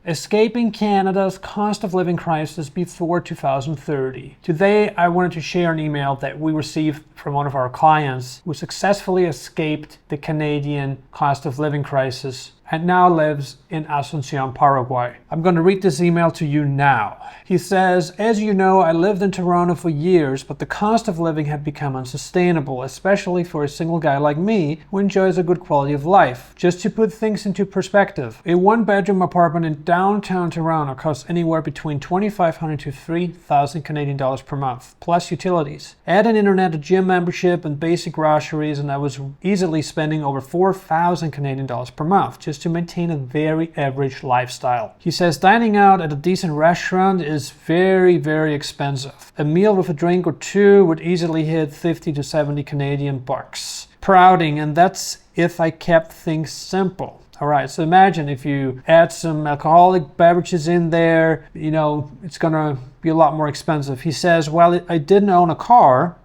Escaping Canada's cost of living crisis before 2030. Today, I wanted to share an email that we received from one of our clients who successfully escaped the Canadian cost of living crisis and now lives in Asunción, Paraguay. I'm going to read this email to you now. He says, as you know, I lived in Toronto for years, but the cost of living had become unsustainable, especially for a single guy like me who enjoys a good quality of life. Just to put things into perspective, a one-bedroom apartment in downtown Toronto costs anywhere between 2,500 to 3,000 Canadian dollars per month, plus utilities. Add an internet, a gym membership, and basic groceries, and I was easily spending over 4,000 Canadian dollars per month just to maintain a very average lifestyle. He says dining out at a decent restaurant is very, very expensive. A meal with a drink or two would easily hit 50 to 70 Canadian bucks per outing, and that's if I kept things simple. All right, so imagine if you add some alcoholic beverages in there, it's gonna be a lot more expensive. He says, well, I didn't own a car.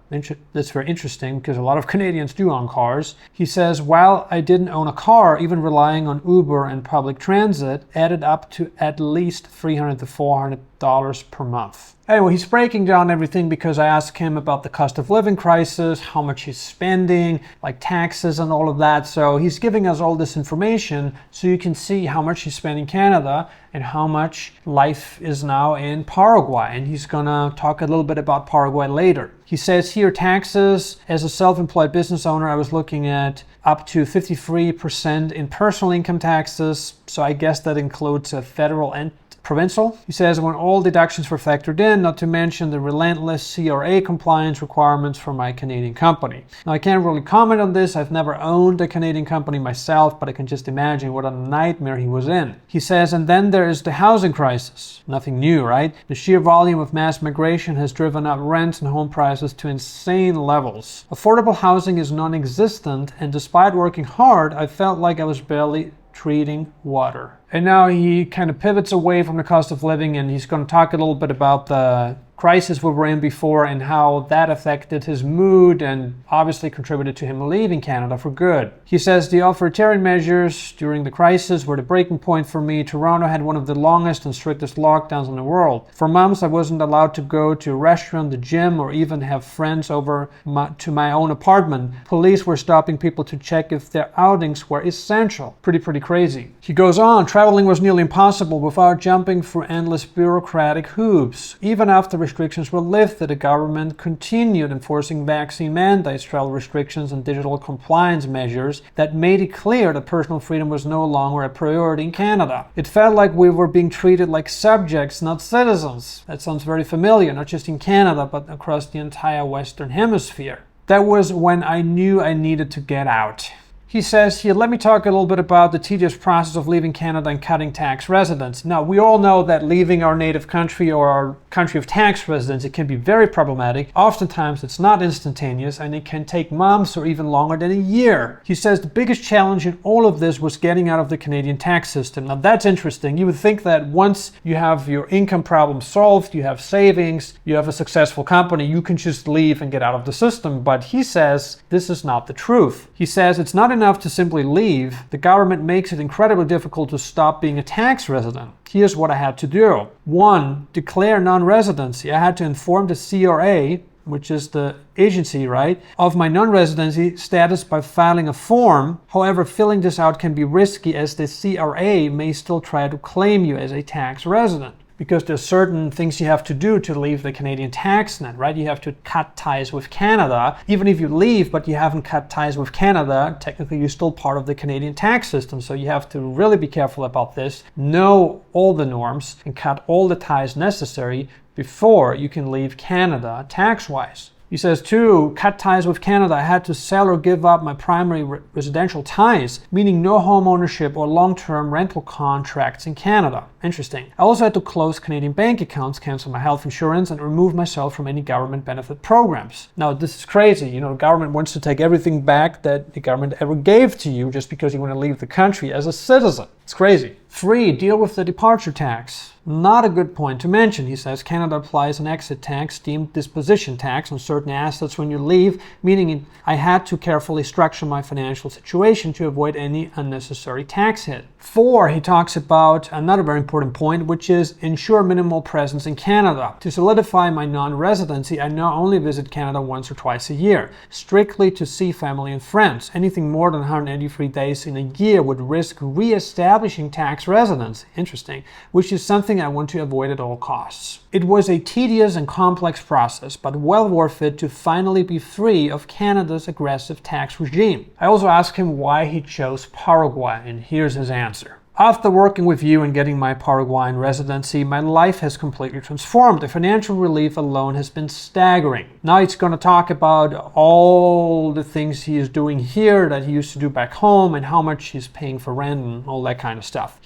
That's very interesting because a lot of Canadians do own cars. He says, while I didn't own a car, even relying on Uber and public transit added up to at least $300 to $400 per month. Anyway, he's breaking down everything because I asked him about the cost of living crisis, how much he's spending, like taxes and all of that. So he's giving us all this information so you can see how much he's spending in Canada and how much life is now in Paraguay. And he's gonna talk a little bit about Paraguay later. He says here, taxes, as a self-employed business owner, I was looking at up to 53% in personal income taxes. So I guess that includes federal and provincial. He says when all deductions were factored in, not to mention the relentless CRA compliance requirements for my Canadian company. Now I can't really comment on this. I've never owned a Canadian company myself, but I can just imagine what a nightmare he was in. He says, and then there is the housing crisis. Nothing new, right? The sheer volume of mass migration has driven up rents and home prices to insane levels. Affordable housing is non-existent, and despite working hard, I felt like I was barely treating water. And now he kind of pivots away from the cost of living, and he's going to talk a little bit about the crisis we were in before and how that affected his mood and obviously contributed to him leaving Canada for good. He says the authoritarian measures during the crisis were the breaking point for me. Toronto had one of the longest and strictest lockdowns in the world. For months I wasn't allowed to go to a restaurant, the gym, or even have friends over to my own apartment. Police were stopping people to check if their outings were essential. Pretty crazy. He goes on, traveling was nearly impossible without jumping through endless bureaucratic hoops. Even after restrictions were lifted, the government continued enforcing vaccine mandates, travel restrictions, and digital compliance measures that made it clear that personal freedom was no longer a priority in Canada. It felt like we were being treated like subjects, not citizens. That sounds very familiar, not just in Canada, but across the entire Western Hemisphere. That was when I knew I needed to get out. He says here, let me talk a little bit about the tedious process of leaving Canada and cutting tax residence. Now, we all know that leaving our native country or our country of tax residence, it can be very problematic. Oftentimes, it's not instantaneous, and it can take months or even longer than a year. He says the biggest challenge in all of this was getting out of the Canadian tax system. Now, that's interesting. You would think that once you have your income problem solved, you have savings, you have a successful company, you can just leave and get out of the system. But he says this is not the truth. He says it's not enough to simply leave. The government makes it incredibly difficult to stop being a tax resident. Here's what I had to do. 1, declare non-residency. I had to inform the CRA, which is the agency, right, of my non-residency status by filing a form. However, filling this out can be risky as the CRA may still try to claim you as a tax resident, because there's certain things you have to do to leave the Canadian tax net, right? You have to cut ties with Canada. Even if you leave, but you haven't cut ties with Canada, technically you're still part of the Canadian tax system. So you have to really be careful about this, know all the norms, and cut all the ties necessary before you can leave Canada tax-wise. He says, to cut ties with Canada, I had to sell or give up my primary residential ties, meaning no home ownership or long-term rental contracts in Canada. Interesting. I also had to close Canadian bank accounts, cancel my health insurance, and remove myself from any government benefit programs. Now, this is crazy. The government wants to take everything back that the government ever gave to you just because you want to leave the country as a citizen. It's crazy. 3, deal with the departure tax. Not a good point to mention. He says Canada applies an exit tax deemed disposition tax on certain assets when you leave, meaning I had to carefully structure my financial situation to avoid any unnecessary tax hit. 4, he talks about another very important point, which is ensure minimal presence in Canada. To solidify my non-residency, I now only visit Canada once or twice a year, strictly to see family and friends. Anything more than 183 days in a year would risk re-establishing tax residence. Interesting. Which is something I want to avoid at all costs. It was a tedious and complex process, but well worth it to finally be free of Canada's aggressive tax regime. I also asked him why he chose Paraguay, and here's his answer. After working with you and getting my Paraguayan residency, my life has completely transformed. The financial relief alone has been staggering. Now he's going to talk about all the things he is doing here that he used to do back home and how much he's paying for rent and all that kind of stuff.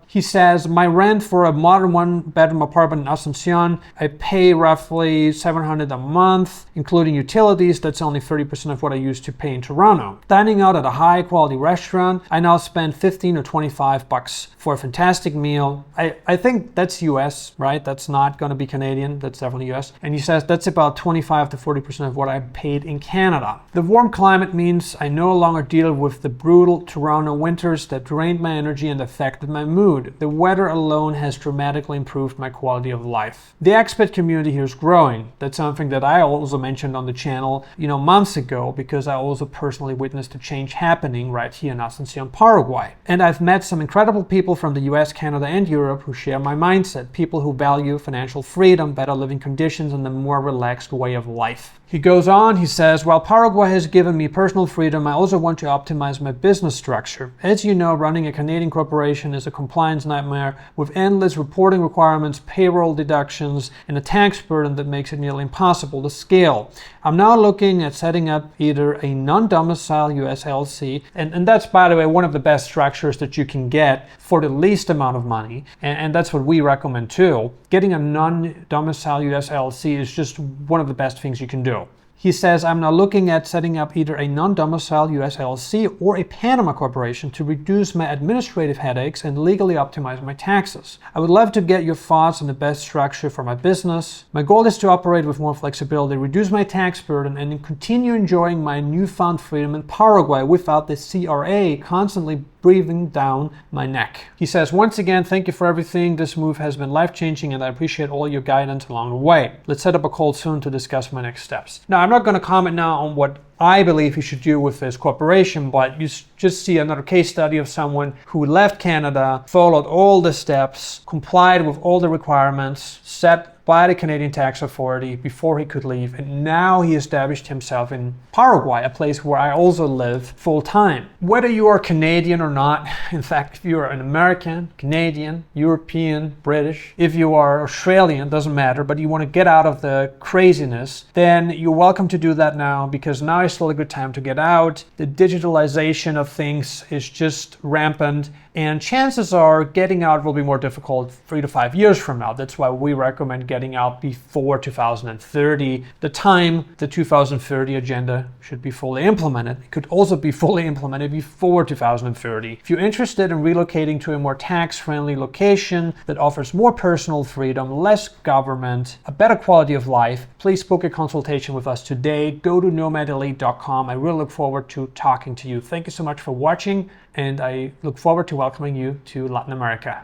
He says, my rent for a modern 1-bedroom apartment in Asuncion, I pay roughly $700 a month, including utilities. That's only 30% of what I used to pay in Toronto. Dining out at a high-quality restaurant, I now spend $15 or $25 for a fantastic meal. I think that's US, right? That's not going to be Canadian. That's definitely US. And he says that's about 25 to 40% of what I paid in Canada. The warm climate means I no longer deal with the brutal Toronto winters that drained my energy and affected my mood. The weather alone has dramatically improved my quality of life. The expat community here is growing. That's something that I also mentioned on the channel, months ago, because I also personally witnessed a change happening right here in Asuncion, Paraguay. And I've met some incredible people from the US, Canada, and Europe who share my mindset. People who value financial freedom, better living conditions, and a more relaxed way of life. He goes on, he says, while Paraguay has given me personal freedom, I also want to optimize my business structure. As you know, running a Canadian corporation is a compliance nightmare with endless reporting requirements, payroll deductions, and a tax burden that makes it nearly impossible to scale. I'm now looking at setting up either a non-domicile US LLC, and that's, by the way, one of the best structures that you can get for the least amount of money, and that's what we recommend too. Getting a non-domicile US LLC is just one of the best things you can do. He says, I'm now looking at setting up either a non-domicile US LLC or a Panama corporation to reduce my administrative headaches and legally optimize my taxes. I would love to get your thoughts on the best structure for my business. My goal is to operate with more flexibility, reduce my tax burden, and continue enjoying my newfound freedom in Paraguay without the CRA constantly breathing down my neck. He says, once again, thank you for everything. This move has been life-changing and I appreciate all your guidance along the way. Let's set up a call soon to discuss my next steps. Now, I'm not going to comment now on what I believe you should do with this corporation, but you just see another case study of someone who left Canada, followed all the steps, complied with all the requirements set by the Canadian tax authority before he could leave, and now he established himself in Paraguay, a place where I also live full time. Whether you are Canadian or not, in fact, if you are an American, Canadian, European, British, if you are Australian, doesn't matter, but you want to get out of the craziness, then you're welcome to do that now, because now is still a good time to get out. The digitalization of things is just rampant, and chances are getting out will be more difficult 3 to 5 years from now. That's why we recommend getting out before 2030, the time the 2030 agenda should be fully implemented. It could also be fully implemented before 2030. If you're interested in relocating to a more tax-friendly location that offers more personal freedom, less government, a better quality of life, please book a consultation with us today. Go to nomadelite.com. I really look forward to talking to you. Thank you so much for watching, and I look forward to welcoming you to Latin America.